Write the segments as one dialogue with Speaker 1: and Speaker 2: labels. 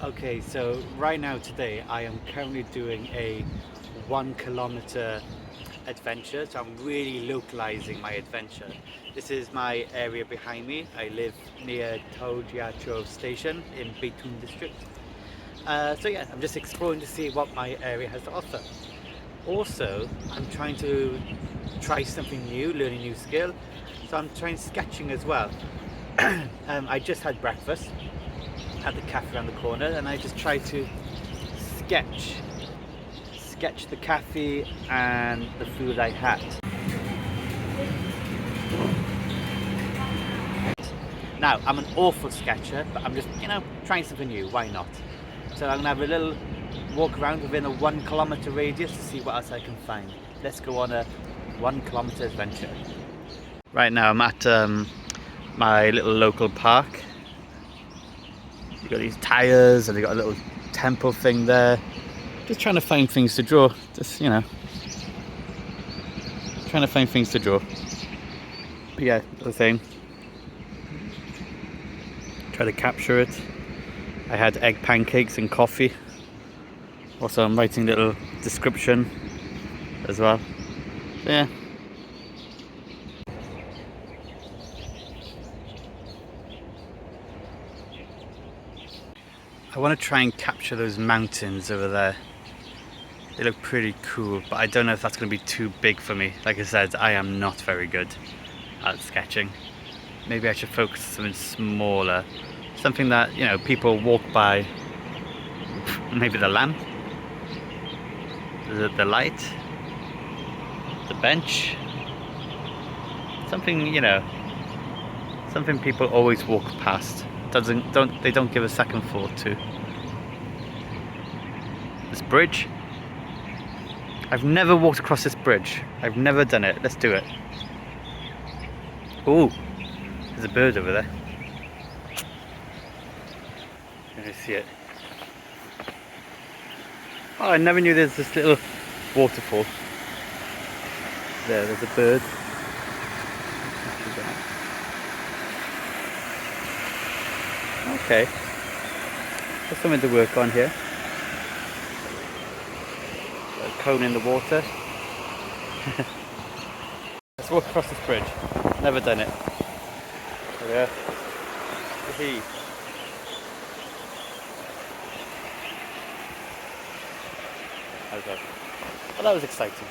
Speaker 1: Okay, so right now today I am currently doing a 1 kilometer adventure. So I'm really localizing my adventure. This is my area behind me. I live near Toljiacho station in Beitun district. So yeah, I'm just exploring to see what my area has to offer. Also, I'm trying to try something new, learn a new skill. So I'm trying sketching as well. I just had breakfast at the cafe around the corner, and I just tried to sketch sketch the cafe and the food I had. Now, I'm an awful sketcher, but I'm just, trying something new. Why not? So I'm gonna have a little walk around within a 1 kilometer radius to see what else I can find. Let's go on a 1 kilometer adventure. Right now, I'm at my little local park. You got these tires, and they got a little temple thing there. Just trying to find things to draw. Just trying to find things to draw. But yeah, the thing. Try to capture it. I had egg pancakes and coffee. Also, I'm writing a little description as well. So, yeah. I want to try and capture those mountains over there. They look pretty cool, but I don't know if that's going to be too big for me. Like I said, I am not very good at sketching. Maybe I should focus on something smaller. Something that, people walk by. Maybe the lamp, the light, the bench. Something, something people always walk past. They don't give a second thought to. This bridge. I've never walked across this bridge. I've never done it. Let's do it. Ooh, there's a bird over there. Let me see it. Oh, I never knew there's this little waterfall. There's a bird. Okay, there's something to work on here. A cone in the water. Let's walk across this bridge. Never done it. Yeah. Hey. Okay. Well, that was exciting.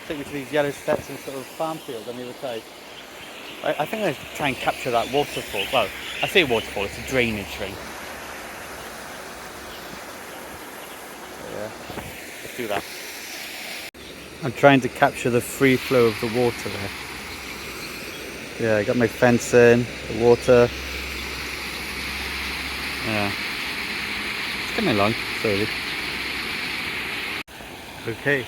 Speaker 1: Take me to these yellow steps and sort of farm field on the other side. I think I'm going to try and capture that waterfall. Well, I say waterfall, it's a drainage thing. Yeah, let's do that. I'm trying to capture the free flow of the water there. Yeah, I got my fence in, the water. Yeah, it's coming along slowly. Okay,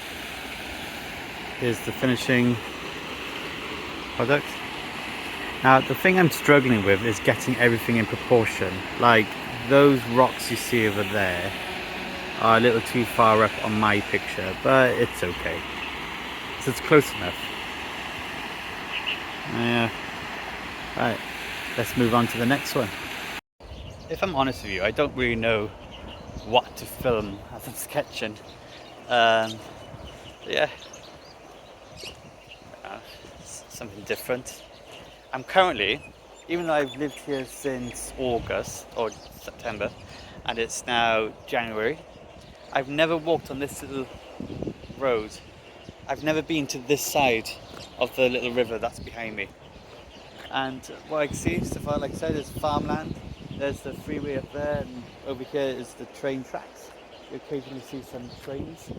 Speaker 1: here's the finishing product. Now, the thing I'm struggling with is getting everything in proportion. Like, those rocks you see over there are a little too far up on my picture, but it's okay. So it's close enough. Yeah. Right, let's move on to the next one. If I'm honest with you, I don't really know what to film as I'm sketching. Yeah, something different. I'm currently, even though I've lived here since August or September, and it's now January, I've never walked on this little road. I've never been to this side of the little river that's behind me. And what I can see so far, like I said, is farmland. There's the freeway up there, and over here is the train tracks. You occasionally see some trains.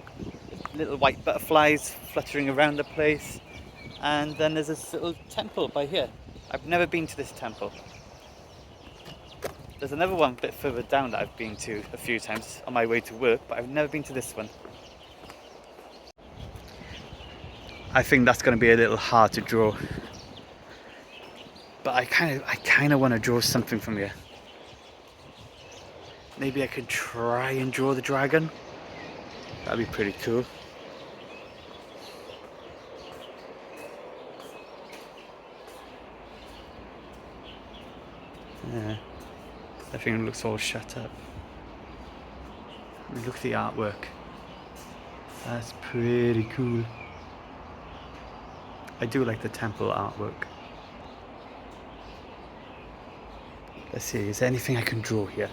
Speaker 1: Little white butterflies fluttering around the place. And then there's this little temple by here. I've never been to this temple. There's another one a bit further down that I've been to a few times on my way to work, but I've never been to this one. I think that's going to be a little hard to draw. But I kind of want to draw something from here. Maybe I could try and draw the dragon. That'd be pretty cool. Yeah. Everything looks all shut up. I mean, look at the artwork. That's pretty cool. I do like the temple artwork. Let's see, is there anything I can draw here?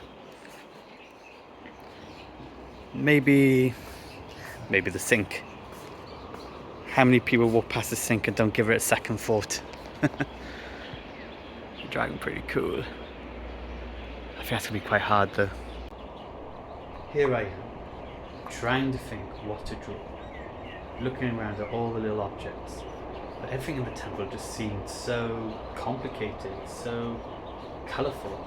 Speaker 1: Maybe the sink. How many people walk past the sink and don't give it a second thought? The dragon pretty cool. I think that's gonna be quite hard though. Here I am, trying to think what to draw. Looking around at all the little objects. But everything in the temple just seemed so complicated, so colourful.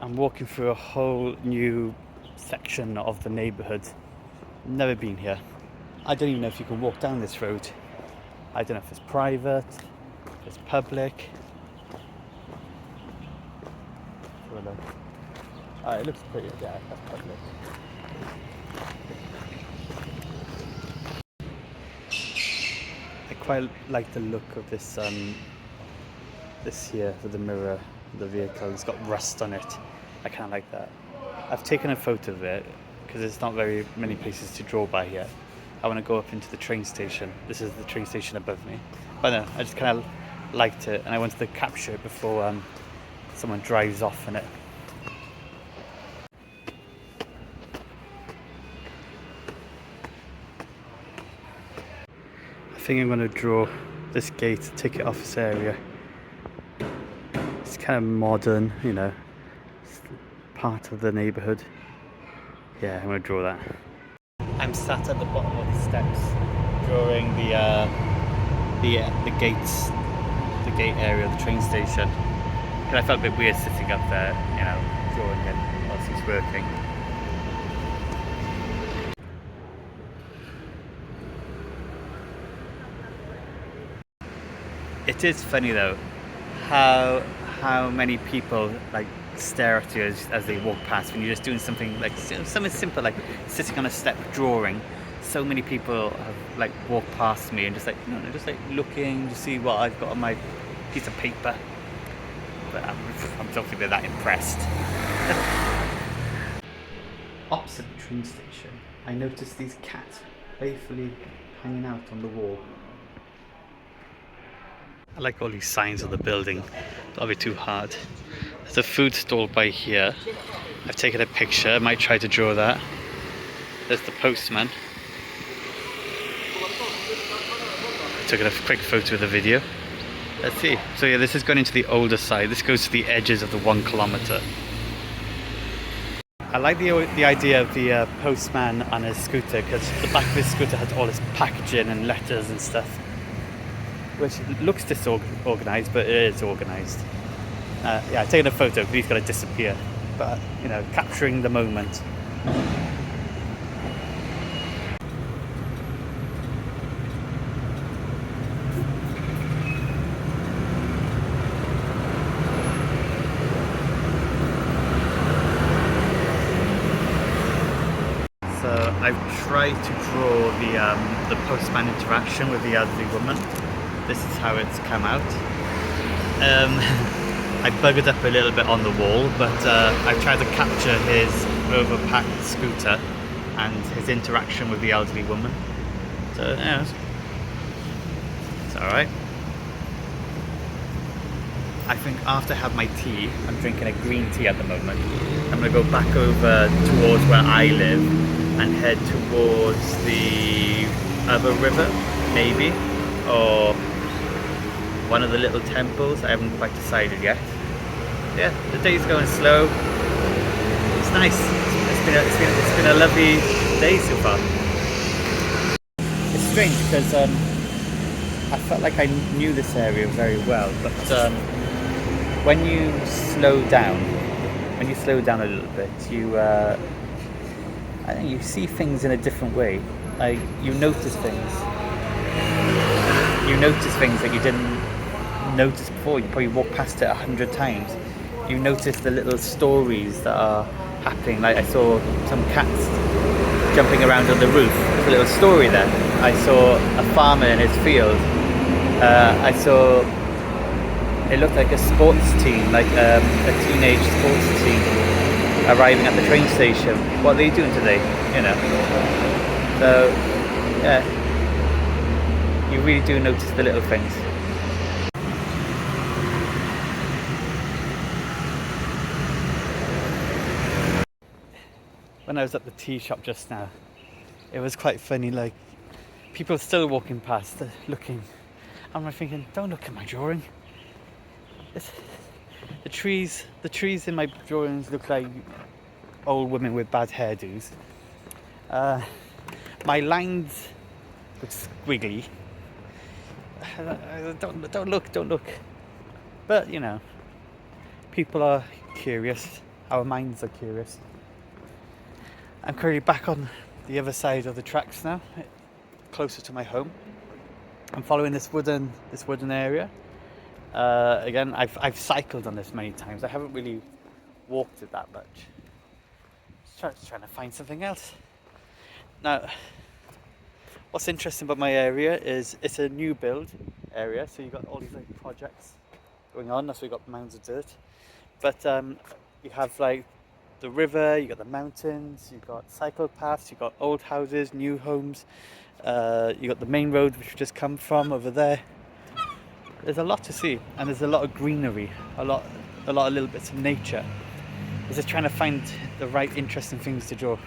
Speaker 1: I'm walking through a whole new section of the neighbourhood. Never been here. I don't even know if you can walk down this road. I don't know if it's private, if it's public. It looks pretty, yeah, that's public. I quite like the look of this this here with the mirror, the vehicle. It's got rust on it. I kind of like that. I've taken a photo of it because there's not very many places to draw by here. I want to go up into the train station. This is the train station above me. But no, I just kind of liked it and I wanted to capture it before someone drives off in it. I think I'm going to draw this gate, ticket office area. It's kind of modern, you know, it's part of the neighbourhood. Yeah, I'm going to draw that. I'm sat at the bottom of the steps, drawing the gates, the gate area of the train station. Because I felt a bit weird sitting up there, you know, drawing it whilst he's working. It is funny though, how many people like stare at you as they walk past when you're just doing something like something simple like sitting on a step drawing. So many people have like walked past me and just like, you know, just like looking to see what I've got on my piece of paper. But I'm not really that impressed. Opposite the train station, I noticed these cats playfully hanging out on the wall. I like all these signs on the building. That'll be too hard. There's a food stall by here. I've taken a picture. I might try to draw that. There's the postman. I took a quick photo of the video. Let's see. So yeah, this is going into the older side. This goes to the edges of the 1 kilometre. I like the idea of the postman on his scooter, because the back of his scooter has all his packaging and letters and stuff. Which looks disorganised, but it is organised. Yeah, I've taken a photo because he's got to disappear. But, you know, capturing the moment. So I've tried to draw the postman interaction with the elderly woman. This is how it's come out. I buggered up a little bit on the wall, but I tried to capture his overpacked scooter and his interaction with the elderly woman. So yeah, it's alright. I think after I have my tea, I'm drinking a green tea at the moment. I'm going to go back over towards where I live and head towards the other river, maybe, or one of the little temples. I haven't quite decided yet. Yeah, the day's going slow. It's nice. It's been a lovely day so far. It's strange because I felt like I knew this area very well, but when you slow down a little bit, I think you see things in a different way. Like you notice things that you didn't notice before. You probably walked past it 100 times. You notice the little stories that are happening. Like I saw some cats jumping around on the roof. There's a little story there. I saw a farmer in his field. I saw It looked like a sports team, like a teenage sports team arriving at the train station. What are they doing today? You know. So, yeah, you really do notice the little things. When I was at the tea shop just now, it was quite funny, like, people still walking past, looking. I'm thinking, don't look at my drawing. The trees in my drawings look like old women with bad hairdos. My lines look squiggly. Don't look. But you know, people are curious. Our minds are curious. I'm currently back on the other side of the tracks now, closer to my home. I'm following this wooden area. Again, I've cycled on this many times. I haven't really walked it that much. Just trying to find something else. Now, what's interesting about my area is it's a new build area, so you've got all these like projects going on. That's why you've got mounds of dirt. But you have like the river, you got the mountains, you've got cycle paths, you've got old houses, new homes, you got the main road which we just come from over there. There's a lot to see, and there's a lot of greenery, a lot of little bits of nature. I'm just trying to find the right interesting things to draw.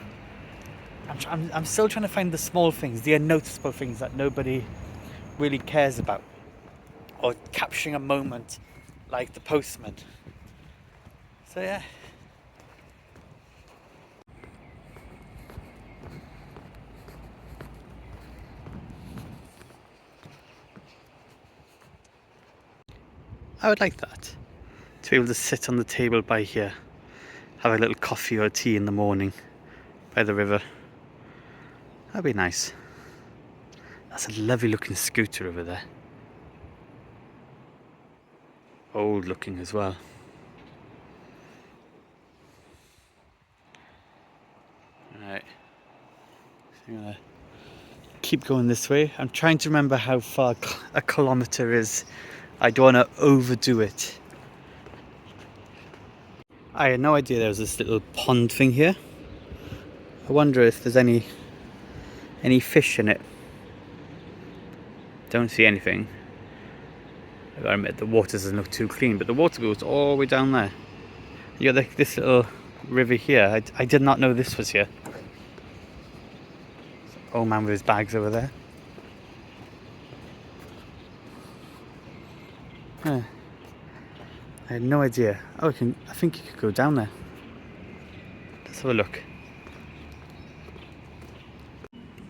Speaker 1: I'm still trying to find the small things, the unnoticeable things that nobody really cares about, or capturing a moment like the postman. So yeah. I would like that, to be able to sit on the table by here, have a little coffee or tea in the morning by the river. That'd be nice. That's a lovely looking scooter over there. Old looking as well. Alright, so I'm gonna keep going this way. I'm trying to remember how far a kilometre is. I don't want to overdo it. I had no idea there was this little pond thing here. I wonder if there's any fish in it. Don't see anything. I gotta admit the water doesn't look too clean, but the water goes all the way down there. You got this little river here. I did not know this was here. Old man with his bags over there. Huh. I had no idea. Oh, I think you could go down there. Let's have a look.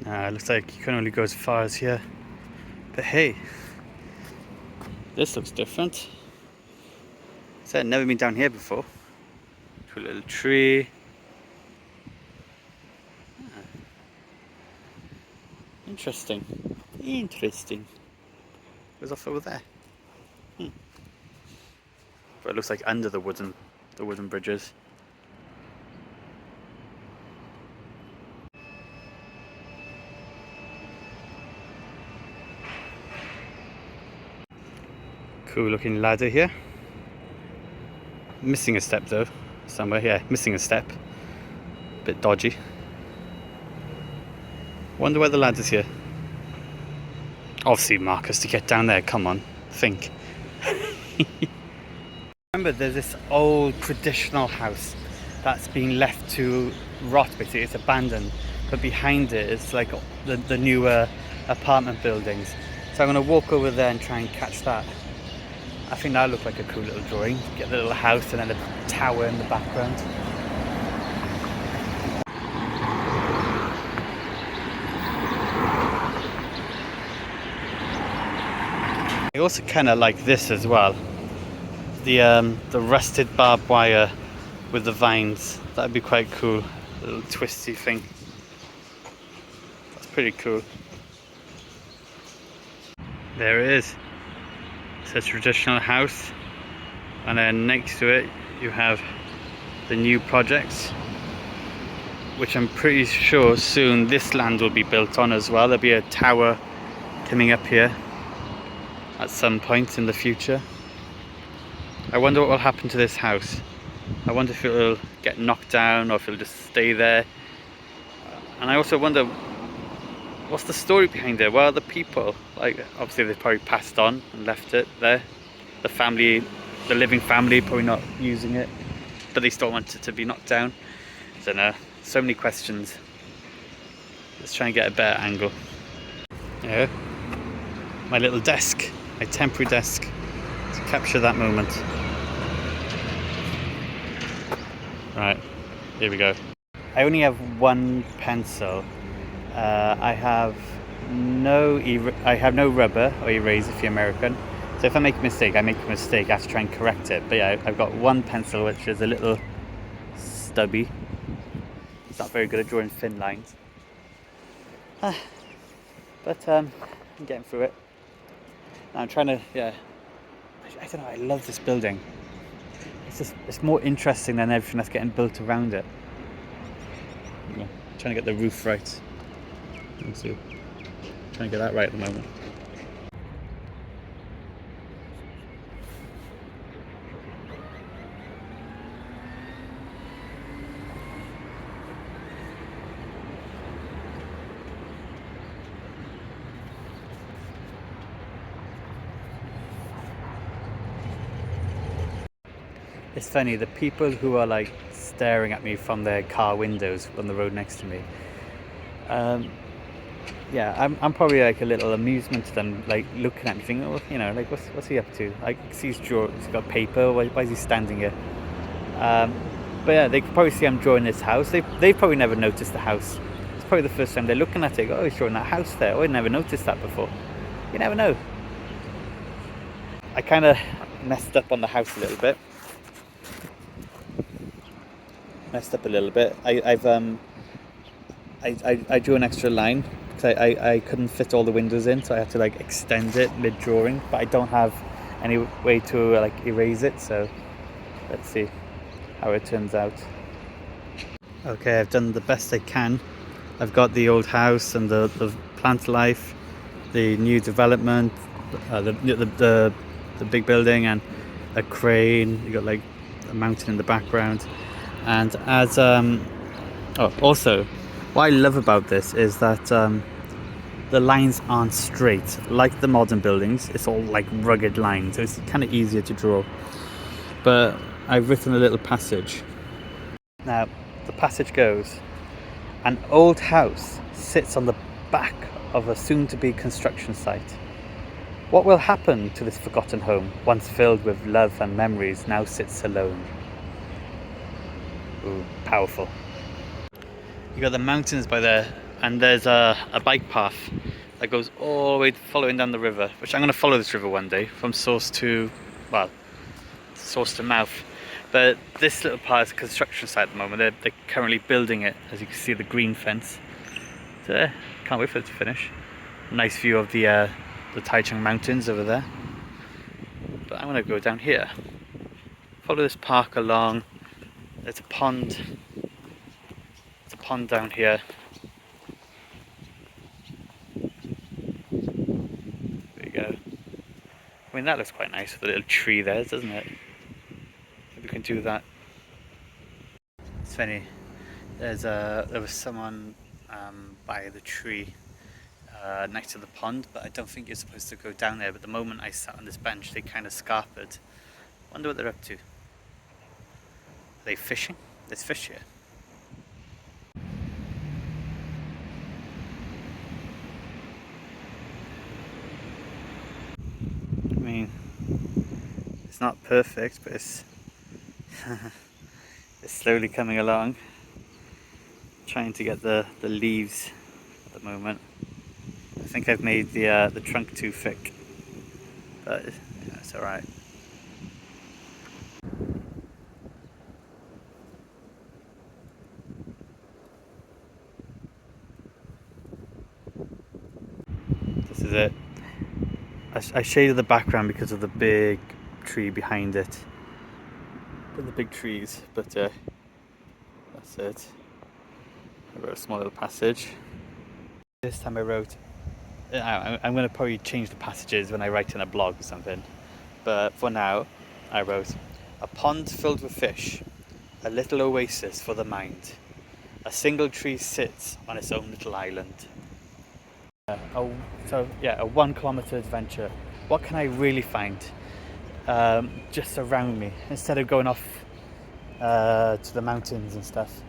Speaker 1: It looks like you can only go as far as here. But hey, this looks different. So I've never been down here before. To a little tree. Interesting. Interesting. It was off over there. But it looks like under the wooden bridges. Cool looking ladder here. Missing a step though, somewhere. Yeah, missing a step. Bit dodgy. Wonder where the ladder's here. Obviously, Marcus, to get down there. Come on, think. Remember, there's this old traditional house that's been left to rot. Basically, it's abandoned, but behind it is like the newer apartment buildings. So I'm going to walk over there and try and catch that. I think that looked like a cool little drawing. Get the little house and then a tower in the background. I also kind of like this as well. The rusted barbed wire with the vines. That'd be quite cool. A little twisty thing. That's pretty cool. There it is. It's a traditional house, and then next to it you have the new projects, which I'm pretty sure soon this land will be built on as well. There'll be a tower coming up here at some point in the future. I wonder what will happen to this house. I wonder if it'll get knocked down or if it'll just stay there. And I also wonder, what's the story behind it? Where are the people? Like, obviously they've probably passed on and left it there. The family, the living family, probably not using it, but they still want it to be knocked down. I don't know. So many questions. Let's try and get a better angle. Yeah. My little desk, my temporary desk, to capture that moment. Right, here we go. I only have one pencil. I have no rubber or eraser if you're American. So if I make a mistake, I have to try and correct it. But yeah, I've got one pencil which is a little stubby. It's not very good at drawing thin lines. But I'm getting through it. I'm trying to, yeah. I don't know, I love this building. It's more interesting than everything that's getting built around it. Yeah, trying to get the roof right. Let's see. Trying to get that right at the moment. It's funny, the people who are like staring at me from their car windows on the road next to me, yeah, I'm probably like a little amusement to them, like looking at me thinking, oh, you know, like what's he up to? Like, he's got paper, why is he standing here? But yeah, they could probably see I'm drawing this house. They've probably never noticed the house. It's probably the first time they're looking at it, go, oh, he's drawing that house there. Oh, I never noticed that before. You never know. I kind of messed up on the house a little bit. I drew an extra line because I couldn't fit all the windows in, so I had to like extend it mid drawing, but I don't have any way to like erase it, so let's see how it turns out. Okay, I've done the best I can. I've got the old house and the plant life, the new development, the big building and a crane. You got like a mountain in the background. And as also, what I love about this is that the lines aren't straight like the modern buildings. It's all like rugged lines, so it's kind of easier to draw. But I've written a little passage. Now, the passage goes: an old house sits on the back of a soon-to-be construction site. What will happen to this forgotten home, once filled with love and memories, now sits alone? Ooh, powerful. You got the mountains by there, and there's a bike path that goes all the way following down the river, which I'm going to follow this river one day from source to mouth. But this little part is a construction site at the moment. They're currently building it, as you can see the green fence. So can't wait for it to finish. Nice view of the Taichung Mountains over there. But I'm going to go down here, follow this park along. There's a pond. There's a pond down here. There you go. I mean, that looks quite nice with the little tree there, doesn't it? Maybe we can do that. It's funny. There was someone by the tree next to the pond, but I don't think you're supposed to go down there. But the moment I sat on this bench, they kind of scarpered. Wonder what they're up to. Are they fishing? There's fish here. I mean, it's not perfect, but it's it's slowly coming along. Trying to get the leaves at the moment. I think I've made the trunk too thick, but yeah, it's all right. This is it. I shaded the background because of the big tree behind it. The big trees, but that's it. I wrote a small little passage. This time I wrote, I'm going to probably change the passages when I write in a blog or something. But for now, I wrote, a pond filled with fish, a little oasis for the mind. A single tree sits on its own little island. A 1 kilometer adventure. What can I really find just around me instead of going off to the mountains and stuff?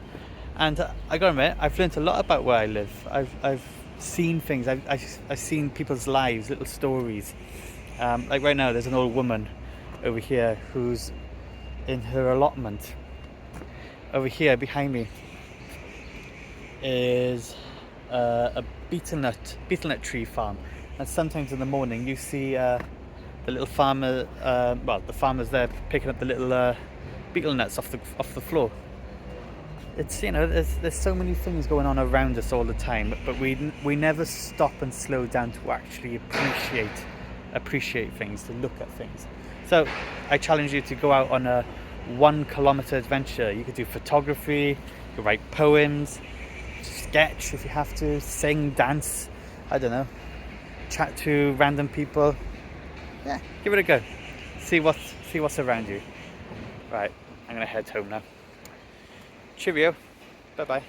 Speaker 1: And I gotta admit, I've learnt a lot about where I live. I've seen things. I've seen people's lives, little stories. Like right now, there's an old woman over here who's in her allotment. Over here behind me is a betel nut tree farm, and sometimes in the morning you see the little farmer, the farmers there picking up the little betel nuts off the floor. It's, there's so many things going on around us all the time, but we never stop and slow down to actually appreciate things, to look at things. So I challenge you to go out on a 1 kilometer adventure. You could do photography, you could write poems, sketch if you have to, sing, dance, I don't know, chat to random people. Yeah, give it a go. See what's around you. Right, I'm gonna head home now. Cheerio. Bye bye.